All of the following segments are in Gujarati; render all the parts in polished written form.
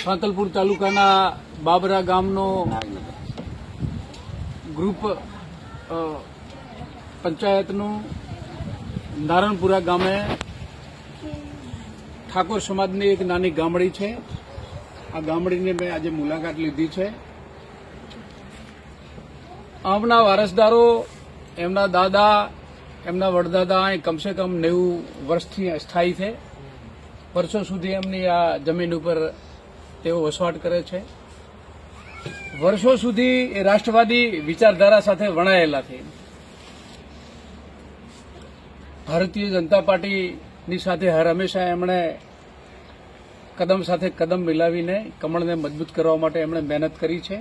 સાંતલપુર તાલુકાના બાબરા ગામનો ગ્રુપ પંચાયતનું નારણપુરા ગામે ઠાકોર સમાજની એક નાની ગામડી છે. આ ગામડીની મેં આજે મુલાકાત લીધી છે. આમના વારસદારો, એમના દાદા, એમના વડદાદા અહીં કમસે કમ 90 વર્ષથી સ્થાયી છે. વર્ષો સુધી એમની આ જમીન ઉપર તેઓ વસવાટ કરે છે. વર્ષો સુધી એ રાષ્ટ્રવાદી વિચારધારા સાથે વણાયેલા છે. ભારતીય જનતા પાર્ટીની સાથે હર હંમેશા એમણે કદમ સાથે કદમ મિલાવીને કમળને મજબૂત કરવા માટે એમણે મહેનત કરી છે.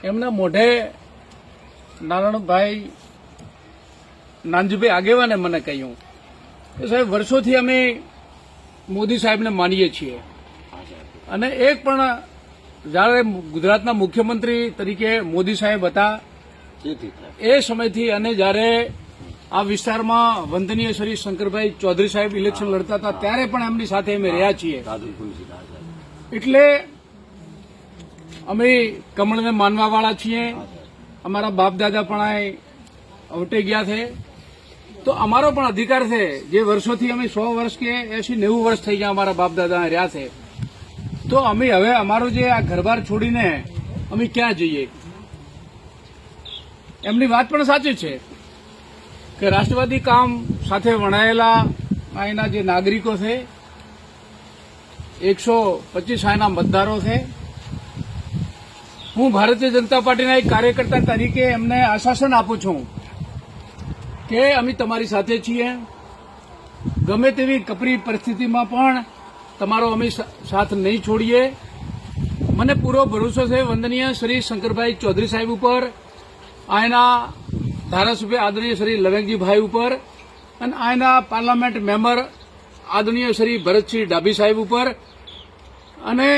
એમના મોઢે નારાયણભાઈ નાનજીભાઈ આગેવાને મને કહ્યું કે સાહેબ, વર્ષોથી અમે મોદી સાહેબને માનીએ છીએ અને એક પણ જ્યારે ગુજરાતના મુખ્યમંત્રી તરીકે મોદી સાહેબ હતા એ સમયથી અને જ્યારે આ વિસ્તારમાં વંદનીય શ્રી શંકરભાઈ ચૌધરી સાહેબ ઇલેક્શન લડતા હતા ત્યારે પણ એમની સાથે અમે રહ્યા છીએ. એટલે અમે કમળને માનવાવાળા છીએ. અમારા બાપ દાદા પણ અહીં અવટે ગયા છે, તો અમારો પણ અધિકાર છે. જે વર્ષોથી અમે 100 વર્ષ કે 80-90 વર્ષ થઈ ગયા અમારા બાપ દાદા રહ્યા છે, તો અમે હવે અમારો જે આ ઘરબાર છોડીને અમે ક્યાં જઈએ? એમની વાત પણ સાચી છે કે રાષ્ટ્રવાદી કામ સાથે વણાયેલા અહીંના જે નાગરિકો છે, 125 અહીંના મતદારો છે. હું ભારતીય જનતા પાર્ટીના એક કાર્યકર્તા તરીકે એમને આશ્વાસન આપું છું કે અમે તમારી સાથે છીએ. ગમે તેવી કપરી પરિસ્થિતિમાં પણ તમારો અમે સાથ નહીં છોડીએ. મને પૂરો ભરોસો છે વંદનીય શ્રી શંકરભાઈ ચૌધરી સાહેબ ઉપર, અહીંના ધારાસભ્ય આદરણીય શ્રી લવેકજીભાઈ ઉપર અને અહીંના પાર્લામેન્ટ મેમ્બર આદરણીય શ્રી ભરતસિંહ ડાભી સાહેબ ઉપર અને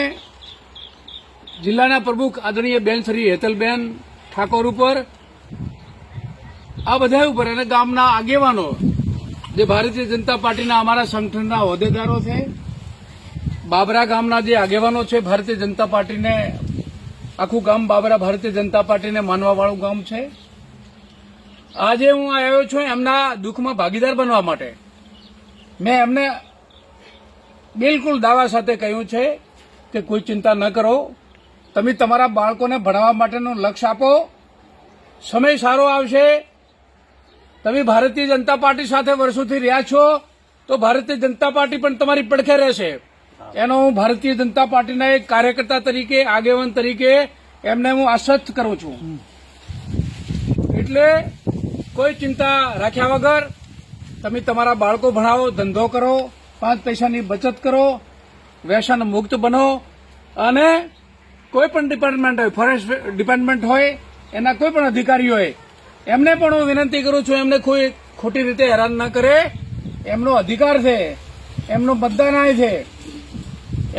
જિલ્લાના પ્રમુખ આદરણીય બેન શ્રી હેતલબેન ઠાકોર ઉપર, આ બધા ઉપર અને ગામના આગેવાનો જે ભારતીય જનતા પાર્ટીના અમારા સંગઠનના હોદ્દેદારો છે, બાબરા ગામના જે આગેવાનો છે, ભારતીય જનતા પાર્ટીને આખું ગામ બાબરા ભારતીય જનતા પાર્ટીને માનવાવાળું ગામ છે. આજે હું આવ્યો છું એમના દુઃખમાં ભાગીદાર બનવા માટે. મેં એમને બિલકુલ દાવા સાથે કહ્યું છે કે કોઈ ચિંતા ન કરો, તમે તમારા બાળકોને ભણાવવા માટેનું લક્ષ્ય આપો. સમય સારો આવશે. તમે ભારતીય જનતા પાર્ટી સાથે વર્ષોથી રહ્યા છો, તો ભારતીય જનતા પાર્ટી પણ તમારી પડખે રહેશે. એનો હું ભારતીય જનતા પાર્ટીના એક કાર્યકર્તા તરીકે, આગેવાન તરીકે એમને હું આશ્વસ્ત કરું છું. એટલે કોઈ ચિંતા રાખ્યા વગર તમે તમારા બાળકો ભણાવો, ધંધો કરો, 5 પૈસાની બચત કરો, વ્યસન મુક્ત બનો અને કોઈ પણ ડિપાર્ટમેન્ટ હોય, ફોરેસ્ટ ડિપાર્ટમેન્ટ હોય, એના કોઈ પણ અધિકારી હોય, એમને પણ હું વિનંતી કરું છું એમને કોઈ ખોટી રીતે હેરાન ન કરે. એમનો અધિકાર છે, એમનું મતદાન આય છે,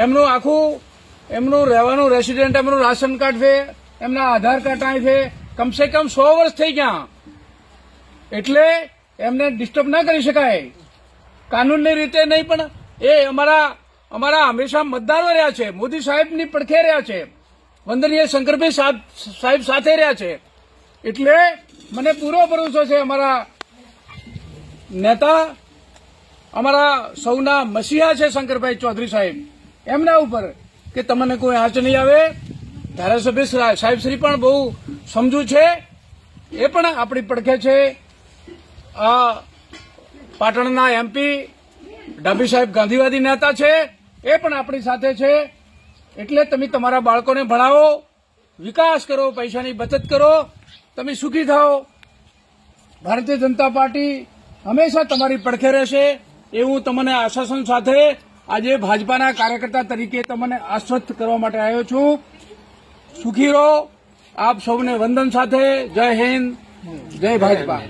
એમનું આખું એમનું રહેવાનું રેસિડેન્ટ, એમનું રાશન કાર્ડ છે, એમના આધાર કાર્ડ આય છે. કમસે કમ 100 વર્ષ થઈ ગયા, એટલે એમને ડિસ્ટર્બ ના કરી શકાય. કાનૂનની રીતે નહીં, પણ એ અમારા હંમેશા મતદારો રહ્યા છે, મોદી સાહેબની પડખે રહ્યા છે, વંદનીય શંકરભાઈ સાહેબ સાથે રહ્યા છે. એટલે મને પૂરો ભરોસો છે અમારા નેતા, અમારા સૌના મસીહા છે શંકરભાઈ ચૌધરી સાહેબ, એમના ઉપર કે તમને કોઈ આંચ નહીં આવે. ધારાસભ્ય સાહેબશ્રી પણ બહુ સમજુ છે, એ પણ આપણી પડખે છે. આ પાટણના MP ડાભી સાહેબ ગાંધીવાદી નેતા છે, એ પણ આપણી સાથે છે. એટલે તમે તમારા બાળકોને ભણાવો, વિકાસ કરો, પૈસાની બચત કરો, તમે સુખી થાઓ. ભારતીય જનતા પાર્ટી હંમેશા તમારી પડખે રહેશે એવું તમને આશ્વાસન સાથે આજે ભાજપાના કાર્યકર્તા તરીકે તમને આશ્વસ્ત કરવા માટે આવ્યો છું. સુખી રહો. આપ સૌને વંદન સાથે. જય હિન્દ, જય ભાજપા.